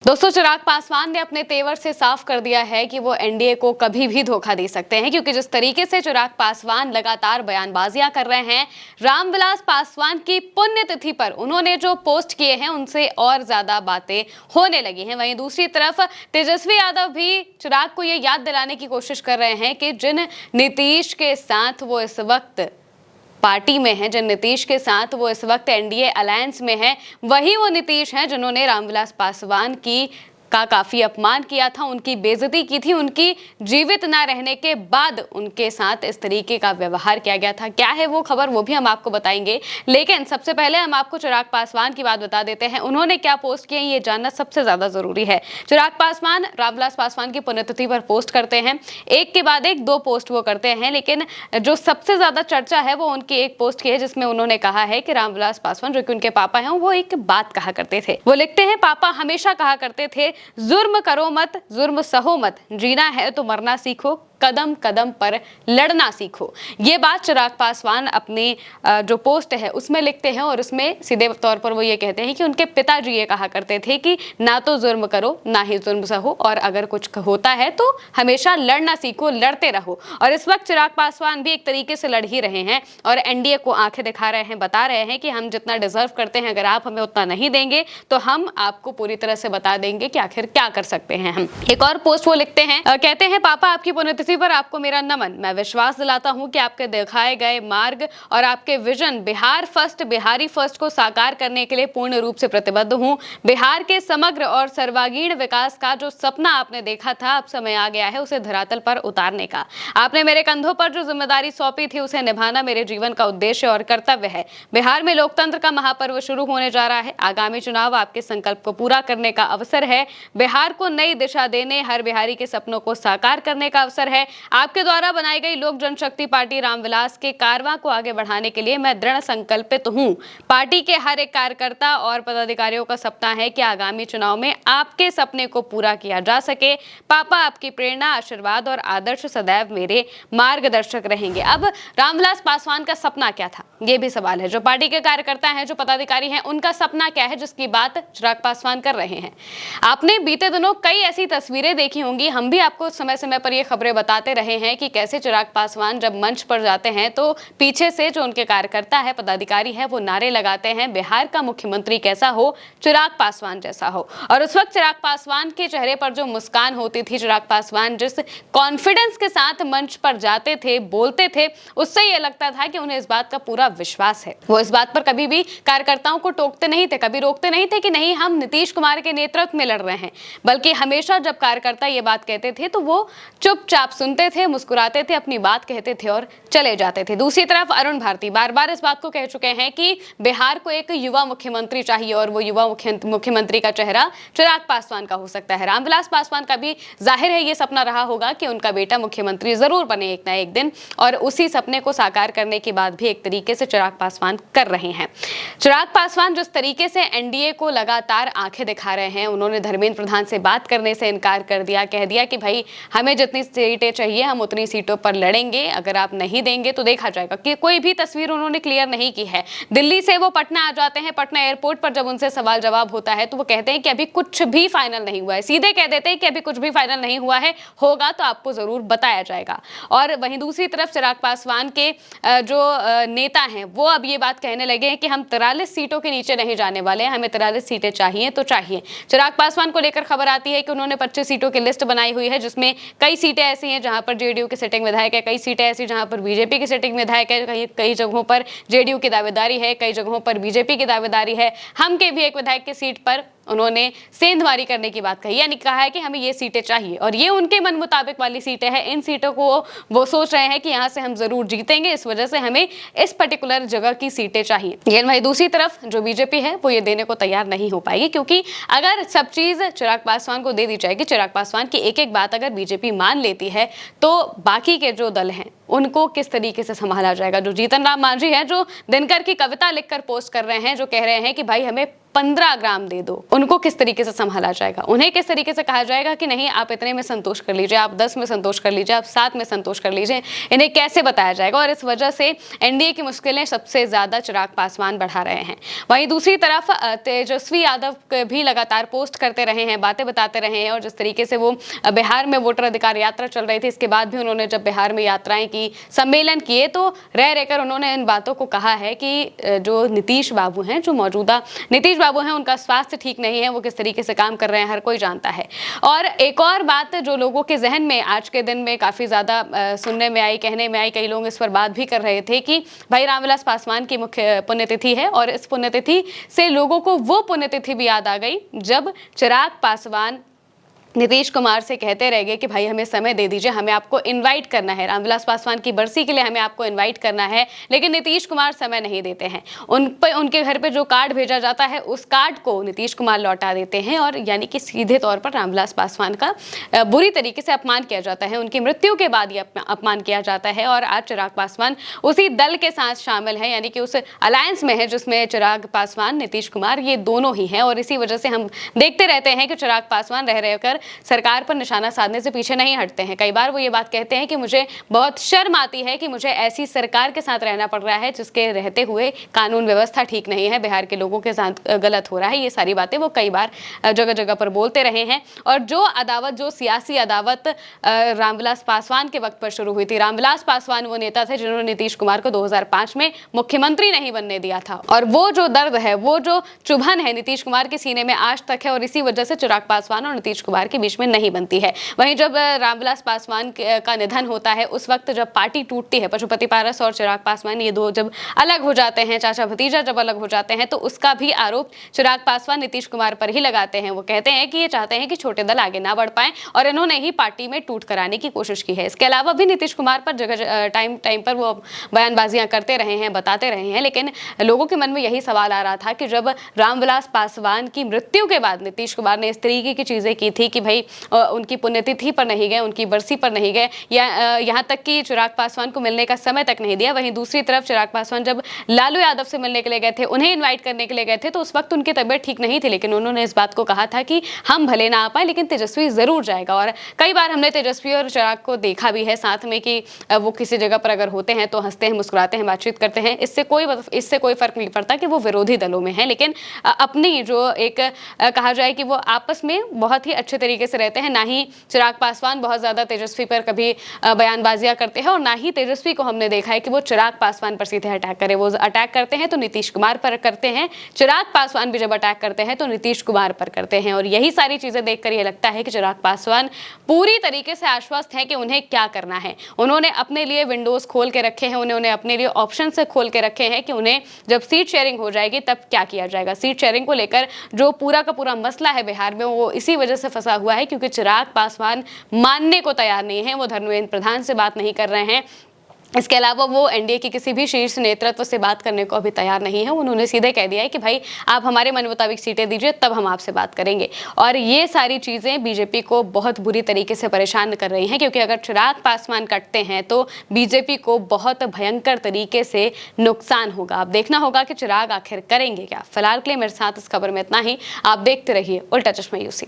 दोस्तों, चिराग पासवान ने अपने तेवर से साफ कर दिया है कि वो एनडीए को कभी भी धोखा दे सकते हैं, क्योंकि जिस तरीके से चिराग पासवान लगातार बयानबाजियां कर रहे हैं, रामविलास पासवान की पुण्यतिथि पर उन्होंने जो पोस्ट किए हैं उनसे और ज्यादा बातें होने लगी हैं। वहीं दूसरी तरफ तेजस्वी यादव भी चिराग को ये याद दिलाने की कोशिश कर रहे हैं कि जिन नीतीश के साथ वो इस वक्त पार्टी में हैं, जिन नीतीश के साथ वो इस वक्त एनडीए अलायंस में हैं, वही वो नीतीश हैं जिन्होंने रामविलास पासवान की का काफी अपमान किया था, उनकी बेइज्जती की थी, उनकी जीवित ना रहने के बाद उनके साथ इस तरीके का व्यवहार किया गया था। क्या है वो खबर, वो भी हम आपको बताएंगे, लेकिन सबसे पहले हम आपको चिराग पासवान की बात बता देते हैं। उन्होंने क्या पोस्ट किए ये जानना सबसे ज्यादा जरूरी है। चिराग पासवान रामविलास पासवान की पुण्यतिथि पर पोस्ट करते हैं, एक के बाद एक 2 पोस्ट वो करते हैं, लेकिन जो सबसे ज्यादा चर्चा है वो उनकी एक पोस्ट की है जिसमें उन्होंने कहा है कि रामविलास पासवान, जो कि उनके पापा हैं, वो एक बात कहा करते थे। वो लिखते हैं, पापा हमेशा कहा करते थे, जुर्म करो मत, जुर्म सहो मत, जीना है तो मरना सीखो, कदम कदम पर लड़ना सीखो। ये बात चिराग पासवान अपनी जो पोस्ट है उसमें लिखते हैं और उसमें सीधे तौर पर वो ये कहते हैं कि उनके पिताजी ये कहा करते थे कि ना तो जुर्म करो ना ही जुर्म सहो, और अगर कुछ होता है तो हमेशा लड़ना सीखो, लड़ते रहो। और इस वक्त चिराग पासवान भी एक तरीके से लड़ ही रहे हैं और एनडीए को आंखें दिखा रहे हैं, बता रहे हैं कि हम जितना डिजर्व करते हैं, अगर आप हमें उतना नहीं देंगे तो हम आपको पूरी तरह से बता देंगे कि आखिर क्या कर सकते हैं हम। एक और पोस्ट वो लिखते हैं, कहते हैं, पापा आपकी पुण्यतिथि पर आपको मेरा नमन। मैं विश्वास दिलाता हूं कि आपके दिखाए गए मार्ग और आपके vision Bihar first, Bihari first को साकार करने के लिए पूर्ण रूप से प्रतिबद्ध हूं। बिहार के समग्र और सर्वांगीण विकास का जो सपना आपने देखा था, अब समय आ गया है उसे धरातल पर उतारने का। आपने मेरे कंधों पर जो जिम्मेदारी सौंपी थी उसे निभाना मेरे जीवन का उद्देश्य और कर्तव्य है। बिहार में लोकतंत्र का महापर्व शुरू होने जा रहा है। आगामी चुनाव आपके संकल्प को पूरा करने का अवसर है। बिहार को नई दिशा देने, हर बिहारी के सपनों को साकार करने का अवसर है। आपके द्वारा बनाई गई लोक जनशक्ति पार्टी रामविलास के कारवां को आगे बढ़ाने के लिए मैं दृढ़ संकल्पित हूं। पार्टी के हर एक कार्यकर्ता और पदाधिकारियों का सपना है कि आगामी चुनाव में आपके सपने को पूरा किया जा सके। पापा आपकी प्रेरणा, आशीर्वाद और आदर्श सदैव मेरे मार्गदर्शक रहेंगे। अब रामविलास पासवान का सपना क्या था, ये भी सवाल है। जो पार्टी के कार्यकर्ता हैं, जो पदाधिकारी हैं, उनका सपना क्या है जिसकी बात चिराग पासवान कर रहे हैं। आपने बीते दिनों कई ऐसी तस्वीरें देखी होंगी, हम भी आपको समय समय पर ये खबरें बताते रहे हैं कि कैसे चिराग पासवान जब मंच पर जाते हैं तो पीछे से जो उनके कार्यकर्ता है, पदाधिकारी है, वो नारे लगाते हैं, बिहार का मुख्यमंत्री कैसा हो, चिराग पासवान जैसा हो। और उस वक्त चिराग पासवान के चेहरे पर जो मुस्कान होती थी, चिराग पासवान जिस कॉन्फिडेंस के साथ मंच पर जाते थे, बोलते थे, उससे ये लगता था कि उन्हें इस बात का पूरा विश्वास है। वो इस बात पर कभी भी कार्यकर्ताओं को टोकते नहीं थे, कभी रोकते नहीं थे कि नहीं हम नीतीश कुमार के नेतृत्व में लड़ रहे हैं, बल्कि हमेशा जब कार्यकर्ता ये बात कहते थे तो वो चुपचाप सुनते थे, मुस्कुराते थे, अपनी बात कहते थे और चले जाते थे। दूसरी तरफ अरुण भारती बार बार इस बात को कह चुके हैं कि बिहार को एक युवा मुख्यमंत्री चाहिए और वो युवा मुख्यमंत्री का चेहरा चिराग पासवान का हो सकता है। रामविलास पासवान का भी जाहिर है ये सपना रहा होगा कि उनका बेटा मुख्यमंत्री जरूर बने एक ना एक दिन, और उसी सपने को साकार करने की बात भी एक तरीके से चिराग पासवान कर रहे हैं। चिराग पासवान जिस तरीके से एनडीए को लगातार आंखें दिखा रहे हैं, उन्होंने धर्मेंद्र प्रधान से बात करने से इनकार कर दिया, कह दिया कि भाई हमें जितनी सीटें चाहिए हम उतनी सीटों पर लड़ेंगे, अगर आप नहीं देंगे तो देखा जाएगा। कि कोई भी तस्वीर उन्होंने क्लियर नहीं की है। दिल्ली से वो पटना आ जाते हैं, पटना एयरपोर्ट पर जब उनसे सवाल जवाब होता है तो वो कहते हैं कि अभी कुछ भी फाइनल नहीं हुआ है, सीधे कह देते हैं कि अभी कुछ भी फाइनल नहीं हुआ है, होगा तो आपको जरूर बताया जाएगा। और वहीं दूसरी तरफ चिराग पासवान के जो नेता हैं वो अब ये बात कहने लगे हैं कि हम 43 सीटों के नीचे नहीं जाने वाले हैं, हमें 43 सीटें चाहिए तो चाहिए। चिराग पासवान को लेकर खबर आती है कि उन्होंने 25 सीटों की लिस्ट बनाई हुई है, जिसमें कई सीटें ऐसी हैं जहां पर जेडीयू के सिटिंग विधायक है, कई सीटें ऐसी जहां पर बीजेपी की सिटिंग विधायक है, कई जगहों पर जेडीयू की दावेदारी है, कई जगहों पर बीजेपी की दावेदारी है। हम के भी एक विधायक की सीट पर उन्होंने सेंधमारी करने की बात कही, यानी कहा है कि हमें ये सीटें चाहिए और ये उनके मन मुताबिक वाली सीटें हैं। इन सीटों को वो सोच रहे हैं कि यहाँ से हम जरूर जीतेंगे, इस वजह से हमें इस पर्टिकुलर जगह की सीटें चाहिए। लेकिन वही दूसरी तरफ जो बीजेपी है वो ये देने को तैयार नहीं हो पाएगी, क्योंकि अगर सब चीज चिराग पासवान को दे दी जाएगी, चिराग पासवान की एक एक बात अगर बीजेपी मान लेती है, तो बाकी के जो दल हैं उनको किस तरीके से संभाला जाएगा। जो जीतन राम मांझी है, जो दिनकर की कविता लिखकर पोस्ट कर रहे हैं, जो कह रहे हैं कि भाई हमें 15 ग्राम दे दो, उनको किस तरीके से संभाला जाएगा। उन्हें किस तरीके से कहा जाएगा कि नहीं आप इतने में संतोष कर लीजिए, आप 10 में संतोष कर लीजिए, आप 7 में संतोष कर लीजिए, इन्हें कैसे बताया जाएगा। और इस वजह से एनडीए की मुश्किलें सबसे ज्यादा चिराग पासवान बढ़ा रहे हैं। वहीं दूसरी तरफ तेजस्वी यादव भी लगातार पोस्ट करते रहे हैं, बातें बताते रहे हैं। और जिस तरीके से वो बिहार में वोटर अधिकार यात्रा चल रही थी, इसके बाद भी उन्होंने जब बिहार में यात्राएं की, सम्मेलन किए, तो रह रहकर उन्होंने इन बातों को कहा है कि जो नीतीश बाबू हैं, जो मौजूदा नीतीश बाबू हैं, उनका स्वास्थ्य ठीक नहीं है, वो किस तरीके से काम कर रहे हैं हर कोई जानता है। और एक और बात जो लोगों के जहन में आज के दिन में काफी ज्यादा सुनने में आई, कहने में आई, कई लोग इस पर बात भी कर रहे थे कि भाई रामविलास पासवान की मुख्य पुण्यतिथि है। और इस पुण्यतिथि से लोगों को वो पुण्यतिथि भी याद आ गई जब चिराग पासवान नीतीश कुमार से कहते रह गए कि भाई हमें समय दे दीजिए, हमें आपको इनवाइट करना है, रामविलास पासवान की बरसी के लिए हमें आपको इनवाइट करना है। लेकिन नीतीश कुमार समय नहीं देते हैं। उनके घर पे जो कार्ड भेजा जाता है, उस कार्ड को नीतीश कुमार लौटा देते हैं। और यानी कि सीधे तौर पर रामविलास पासवान का बुरी तरीके से अपमान किया जाता है। उनकी मृत्यु के बाद ये अपमान किया जाता है। और आज चिराग पासवान उसी दल के साथ शामिल है, यानी कि उस अलायंस में है जिसमें चिराग पासवान, नीतीश कुमार, ये दोनों ही हैं। और इसी वजह से हम देखते रहते हैं कि चिराग पासवान रह रहकर सरकार पर निशाना साधने से पीछे नहीं हटते हैं। कई बार वो ये बात कहते हैं कि मुझे बहुत शर्म आती है कि मुझे ऐसी सरकार के साथ रहना पड़ रहा है जिसके रहते हुए कानून व्यवस्था ठीक नहीं है, बिहार के लोगों के साथ गलत हो रहा है। ये सारी बातें वो कई बार जगह जगह पर बोलते रहे हैं। और जो सियासी अदावत रामविलास पासवान के वक्त पर शुरू हुई थी, रामविलास पासवान वो नेता थे जिन्होंने नीतीश कुमार को 2005 में मुख्यमंत्री नहीं बनने दिया था। और वो जो दर्द है, वो जो चुभन है नीतीश कुमार के सीने में आज तक है। और इसी वजह से चिराग पासवान और नीतीश कुमार के बीच में नहीं बनती है। वहीं जब रामविलास पासवान का निधन होता है, उस वक्त जब पार्टी टूटती है, पशुपति पारस और चिराग पासवान ये दो जब अलग हो जाते हैं, चाचा भतीजा जब अलग हो जाते हैं, तो उसका भी आरोप चिराग पासवान नीतीश कुमार पर ही लगाते हैं। वो कहते हैं कि ये चाहते हैं कि छोटे दल आगे ना बढ़ पाए और इन्होंने ही पार्टी में टूट कराने की कोशिश की है। इसके अलावा भी नीतीश कुमार पर जगह टाइम पर वो बयानबाजियां करते रहे हैं, बताते रहे हैं। लेकिन लोगों के मन में यही सवाल आ रहा था कि जब रामविलास पासवान की मृत्यु के बाद नीतीश कुमार ने इस तरीके की चीजें की थी कि भाई उनकी पुण्यतिथि पर नहीं गए, उनकी बरसी पर नहीं गए, या यहाँ तक कि चिराग पासवान को मिलने का समय तक नहीं दिया। वहीं दूसरी तरफ चिराग पासवान जब लालू यादव से मिलने के लिए गए थे, उन्हें इनवाइट करने के लिए गए थे, तो उस वक्त उनकी तबीयत ठीक नहीं थी। लेकिन उन्होंने इस बात को कहा था कि हम भले ना आ पाए लेकिन तेजस्वी जरूर जाएगा। और कई बार हमने तेजस्वी और चिराग को देखा भी है साथ में कि वो किसी जगह पर अगर होते हैं तो हंसते हैं, मुस्कुराते हैं, बातचीत करते हैं। इससे कोई फर्क नहीं पड़ता कि वो विरोधी दलों में है, लेकिन अपनी जो एक कहा जाए कि वो आपस में बहुत ही अच्छे तरीके से रहते हैं। ना ही चिराग पासवान बहुत ज्यादा तेजस्वी पर कभी बयानबाजियां करते हैं, और ना ही तेजस्वी को हमने देखा है कि वो चिराग पासवान पर सीधे अटैक करे। वो अटैक करते हैं तो नीतीश कुमार पर करते हैं, चिराग पासवान भी जब अटैक करते हैं तो नीतीश कुमार पर करते हैं। और यही सारी चीजें देखकर ये लगता है कि चिराग पासवान पूरी तरीके से आश्वस्त है कि उन्हें क्या करना है। उन्होंने अपने लिए विंडोज खोल के रखे हैं, उन्होंने अपने लिए ऑप्शन से खोल के रखे हैं कि उन्हें जब सीट शेयरिंग हो जाएगी तब क्या किया जाएगा। सीट शेयरिंग को लेकर जो पूरा का पूरा मसला है बिहार में, वो इसी वजह से फंसा हुआ है क्योंकि चिराग पासवान मानने को तैयार नहीं है। वो धर्मेंद्र प्रधान से बात नहीं कर रहे हैं। इसके अलावा वो एनडीए के किसी भी शीर्ष नेतृत्व से बात करने को अभी तैयार नहीं है। उन्होंने सीधे कह दिया है कि भाई आप हमारे मन मुताबिक सीटें दीजिए, तब हम आपसे बात करेंगे। और ये सारी चीज़ें बीजेपी को बहुत बुरी तरीके से परेशान कर रही हैं, क्योंकि अगर चिराग पासवान कटते हैं तो बीजेपी को बहुत भयंकर तरीके से नुकसान होगा। अब देखना होगा कि चिराग आखिर करेंगे क्या। फिलहाल के लिए मेरे साथ इस खबर में इतना ही। आप देखते रहिए उल्टा चश्मा यूसी।